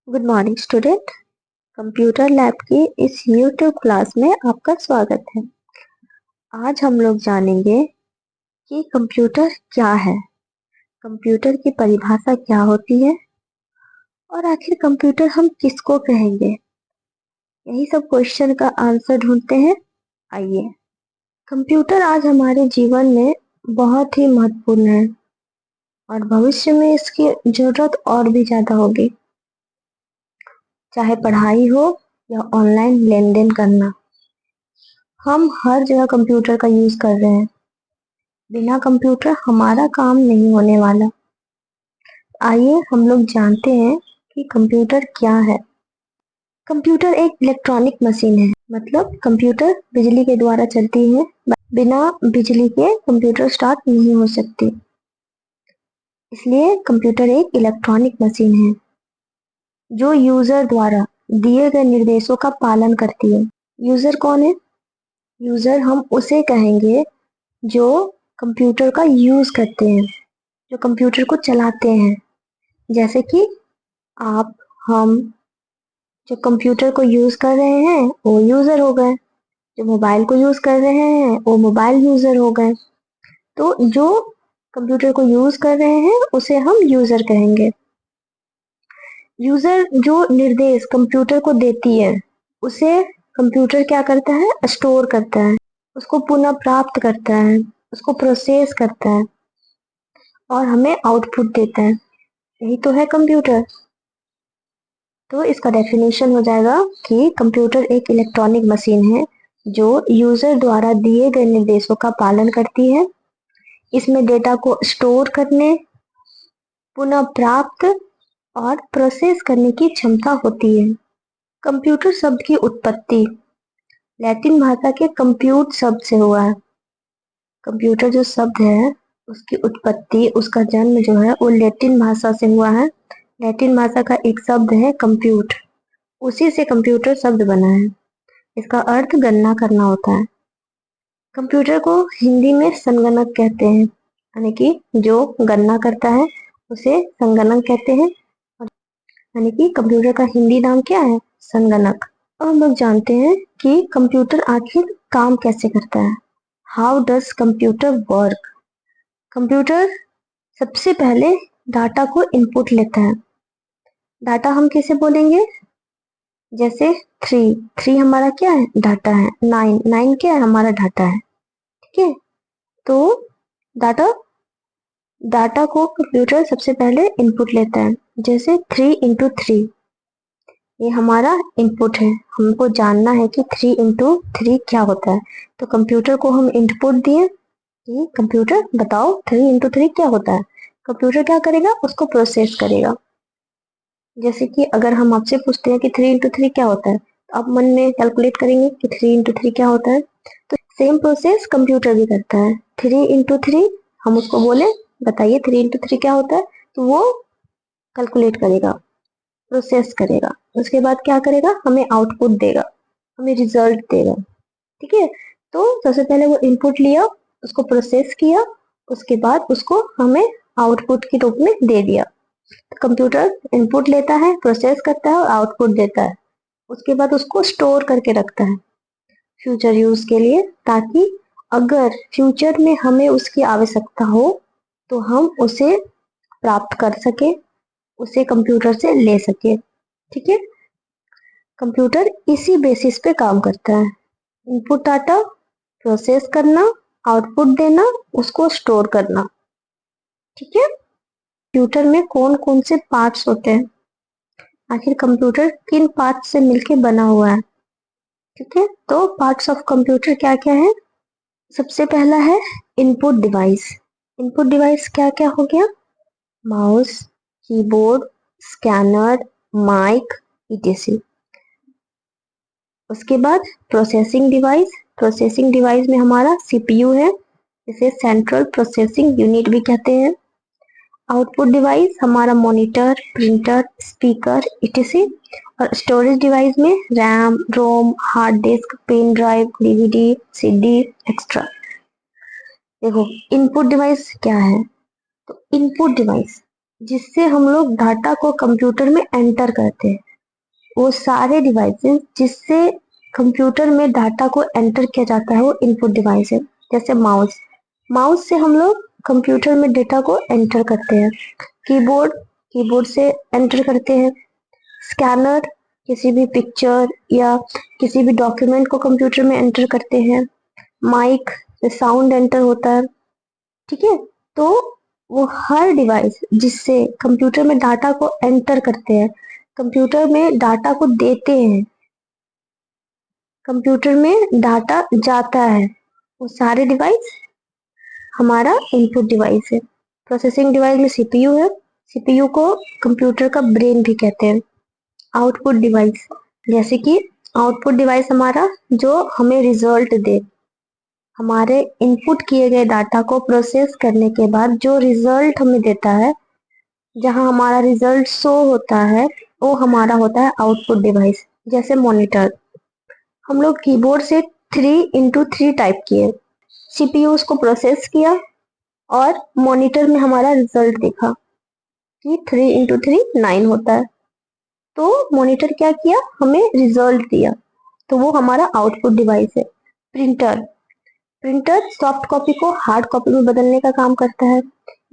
Good morning student. Computer lab की इस YouTube class में आपका स्वागत है। आज हम लोग जानेंगे कि कंप्यूटर क्या है, कंप्यूटर की परिभाषा क्या होती है और आखिर कंप्यूटर हम किसको कहेंगे। यही सब क्वेश्चन का आंसर ढूंढते हैं। आइए। कंप्यूटर आज हमारे जीवन में बहुत ही महत्वपूर्ण है और भविष्य में इसकी जरूरत और भी ज्यादा होगी, चाहे पढ़ाई हो या ऑनलाइन लेन देन करना। हम हर जगह कंप्यूटर का यूज कर रहे हैं। बिना कंप्यूटर हमारा काम नहीं होने वाला। आइए हम लोग जानते हैं कि कंप्यूटर क्या है। कंप्यूटर एक इलेक्ट्रॉनिक मशीन है, मतलब कंप्यूटर बिजली के द्वारा चलती है। बिना बिजली के कंप्यूटर स्टार्ट नहीं हो सकती, इसलिए कंप्यूटर एक इलेक्ट्रॉनिक मशीन है जो यूजर द्वारा दिए गए निर्देशों का पालन करती है। यूजर कौन है? यूजर हम उसे कहेंगे जो कंप्यूटर का यूज करते हैं, जो कंप्यूटर को चलाते हैं। जैसे कि आप, हम जो कंप्यूटर को यूज कर रहे हैं वो यूजर हो गए, जो मोबाइल को यूज कर रहे हैं वो मोबाइल यूजर हो गए। तो जो कंप्यूटर को यूज कर रहे हैं उसे हम यूजर कहेंगे। यूजर जो निर्देश कंप्यूटर को देती है उसे कंप्यूटर क्या करता है? स्टोर करता है, उसको पुनः प्राप्त करता है, उसको प्रोसेस करता है और हमें आउटपुट देता है। यही तो है कंप्यूटर। तो इसका डेफिनेशन हो जाएगा कि कंप्यूटर एक इलेक्ट्रॉनिक मशीन है जो यूजर द्वारा दिए गए निर्देशों का पालन करती है। इसमें डेटा को स्टोर करने, पुनः प्राप्त और प्रोसेस करने की क्षमता होती है। कंप्यूटर शब्द की उत्पत्ति लैटिन भाषा के कंप्यूट शब्द से हुआ है। कंप्यूटर जो शब्द है उसकी उत्पत्ति, उसका जन्म जो है वो लैटिन भाषा से हुआ है। लैटिन भाषा का एक शब्द है कंप्यूट, उसी से कंप्यूटर शब्द बना है। इसका अर्थ गणना करना होता है। कंप्यूटर को हिंदी में संगणक कहते हैं, यानी कि जो गणना करता है उसे संगणक कहते हैं। यानी कि कंप्यूटर का हिंदी नाम क्या है? संगणक। अब हम लोग जानते हैं कि कंप्यूटर आखिर काम कैसे करता है। How does computer work? Computer सबसे पहले डाटा को इनपुट लेता है। डाटा हम कैसे बोलेंगे? जैसे थ्री हमारा क्या है? डाटा है। नाइन क्या है? हमारा डाटा है। ठीक है। तो डाटा को कंप्यूटर सबसे पहले इनपुट लेता है। जैसे 3 × 3 ये हमारा इनपुट है। हमको जानना है कि 3 × 3 क्या होता है। तो कंप्यूटर को हम इनपुट दिए कि कंप्यूटर बताओ 3 × 3 क्या होता है। कंप्यूटर क्या करेगा? उसको प्रोसेस करेगा। जैसे कि अगर हम आपसे पूछते हैं कि 3 × 3 क्या होता है, तो आप मन में कैलकुलेट करेंगे कि 3 × 3 क्या होता है। तो सेम प्रोसेस कंप्यूटर भी करता है। 3 × 3 हम उसको बोले बताइए 3 × 3 क्या होता है, तो वो कैलकुलेट करेगा, प्रोसेस करेगा। उसके बाद क्या करेगा? हमें आउटपुट देगा, हमें रिजल्ट देगा। ठीक है। तो सबसे पहले वो इनपुट लिया, उसको प्रोसेस किया, उसके बाद उसको हमें आउटपुट के रूप में दे दिया। कंप्यूटर इनपुट लेता है, प्रोसेस करता है और आउटपुट देता है। उसके बाद उसको स्टोर करके रखता है फ्यूचर यूज के लिए, ताकि अगर फ्यूचर में हमें उसकी आवश्यकता हो तो हम उसे प्राप्त कर सके, उसे कंप्यूटर से ले सके। ठीक है। कंप्यूटर इसी बेसिस पे काम करता है। इनपुट डाटा प्रोसेस करना, आउटपुट देना, उसको स्टोर करना। ठीक है। कंप्यूटर में कौन कौन से पार्ट्स होते हैं? आखिर कंप्यूटर किन पार्ट से मिलके बना हुआ है? ठीक है। तो पार्ट्स ऑफ कंप्यूटर क्या क्या है? सबसे पहला है इनपुट डिवाइस। इनपुट डिवाइस क्या क्या हो गया? Mouse, keyboard, scanner, mic, etc। उसके बाद प्रोसेसिंग डिवाइस। प्रोसेसिंग डिवाइस में हमारा सीपीयू है, इसे सेंट्रल प्रोसेसिंग यूनिट भी कहते हैं। आउटपुट डिवाइस हमारा मॉनिटर, प्रिंटर, स्पीकर, etc। और स्टोरेज डिवाइस में RAM, ROM, hard disk, pen drive, DVD, CD, extra. देखो इनपुट डिवाइस क्या है? तो इनपुट डिवाइस जिससे हम लोग डाटा को कंप्यूटर में एंटर करते हैं। वो सारे डिवाइसेस जिससे कंप्यूटर में डाटा को एंटर किया जाता है वो इनपुट डिवाइस है। जैसे माउस, माउस से हम लोग कंप्यूटर में डेटा को एंटर करते हैं। कीबोर्ड, कीबोर्ड से एंटर करते हैं। स्कैनर, किसी भी पिक्चर या किसी भी डॉक्यूमेंट को कंप्यूटर में एंटर करते हैं। माइक से साउंड एंटर होता है। ठीक है, तो वो हर डिवाइस जिससे कंप्यूटर में डाटा को एंटर करते हैं, कंप्यूटर में डाटा को देते हैं, कंप्यूटर में डाटा जाता है, वो सारे डिवाइस हमारा इनपुट डिवाइस है। प्रोसेसिंग डिवाइस में सीपीयू है। सीपीयू को कंप्यूटर का ब्रेन भी कहते हैं। आउटपुट डिवाइस, जैसे कि आउटपुट डिवाइस हमारा जो हमें रिजल्ट दे, हमारे इनपुट किए गए डाटा को प्रोसेस करने के बाद जो रिजल्ट हमें देता है, जहां हमारा रिजल्ट शो होता है, वो हमारा होता है आउटपुट डिवाइस। जैसे मॉनिटर, हम लोग कीबोर्ड से 3x3 टाइप किए, सीपीयू उसको प्रोसेस किया और मॉनिटर में हमारा रिजल्ट देखा कि 3x3 9 होता है। तो मॉनिटर क्या किया, हमें रिजल्ट दिया, तो वो हमारा आउटपुट डिवाइस है। प्रिंटर, प्रिंटर सॉफ्ट कॉपी को हार्ड कॉपी में बदलने का काम करता है,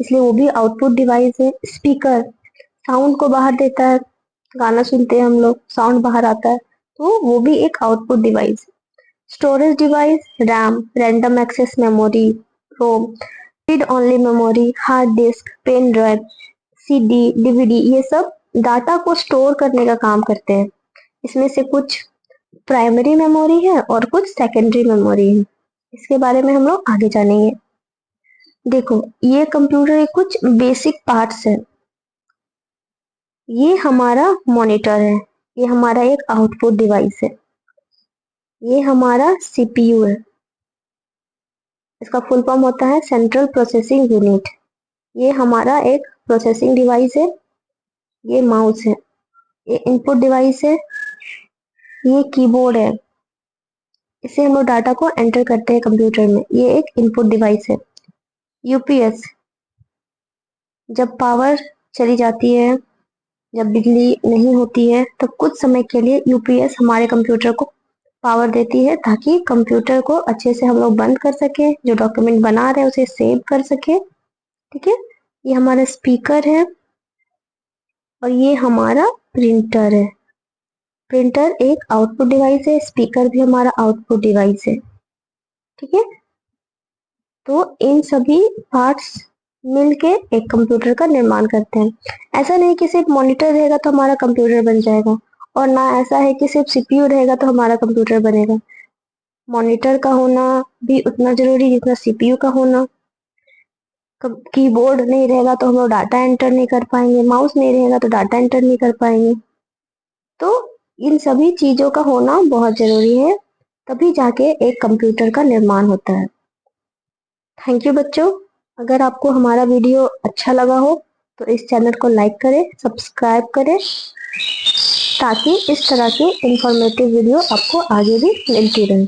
इसलिए वो भी आउटपुट डिवाइस है। स्पीकर साउंड को बाहर देता है, गाना सुनते हैं हम लोग, साउंड बाहर आता है, तो वो भी एक output device. Storage device, RAM, random access memory, ROM, read only memory, hard disk, pen drive, CD, DVD, ये सब डाटा को स्टोर करने का काम करते हैं। इसमें से कुछ प्राइमरी मेमोरी है और कुछ सेकेंडरी मेमोरी है। इसके बारे में हम लोग आगे जानेंगे। देखो, ये कंप्यूटर के कुछ बेसिक पार्ट्स है। ये हमारा मॉनिटर है, ये हमारा एक आउटपुट डिवाइस है। ये हमारा सीपीयू है, इसका फुल फॉर्म होता है सेंट्रल प्रोसेसिंग यूनिट। ये हमारा एक प्रोसेसिंग डिवाइस है। ये माउस है, ये इनपुट डिवाइस है। ये कीबोर्ड है, इससे हम लोग डाटा को एंटर करते हैं कंप्यूटर में, ये एक इनपुट डिवाइस है। यूपीएस, जब पावर चली जाती है, जब बिजली नहीं होती है, तब कुछ समय के लिए यूपीएस हमारे कंप्यूटर को पावर देती है ताकि कंप्यूटर को अच्छे से हम लोग बंद कर सके, जो डॉक्यूमेंट बना रहे हैं उसे सेव कर सके। ठीक है, ये हमारा स्पीकर है और ये हमारा प्रिंटर है। प्रिंटर एक आउटपुट डिवाइस है, स्पीकर भी हमारा आउटपुट डिवाइस है। ठीक है, तो इन सभी पार्ट्स मिलके एक कंप्यूटर का निर्माण करते हैं। ऐसा नहीं कि सिर्फ मॉनिटर रहेगा तो हमारा कंप्यूटर बन जाएगा, और ना ऐसा है कि सिर्फ सीपीयू रहेगा तो हमारा कंप्यूटर बनेगा। मॉनिटर का होना भी उतना जरूरी जितना सीपीयू का होना। कीबोर्ड नहीं रहेगा तो हम लोग डाटा एंटर नहीं कर पाएंगे, माउस नहीं रहेगा तो डाटा एंटर नहीं कर पाएंगे। तो इन सभी चीजों का होना बहुत जरूरी है, तभी जाके एक कंप्यूटर का निर्माण होता है। थैंक यू बच्चों। अगर आपको हमारा वीडियो अच्छा लगा हो तो इस चैनल को लाइक करें, सब्सक्राइब करें, ताकि इस तरह की इंफॉर्मेटिव वीडियो आपको आगे भी मिलती रहे।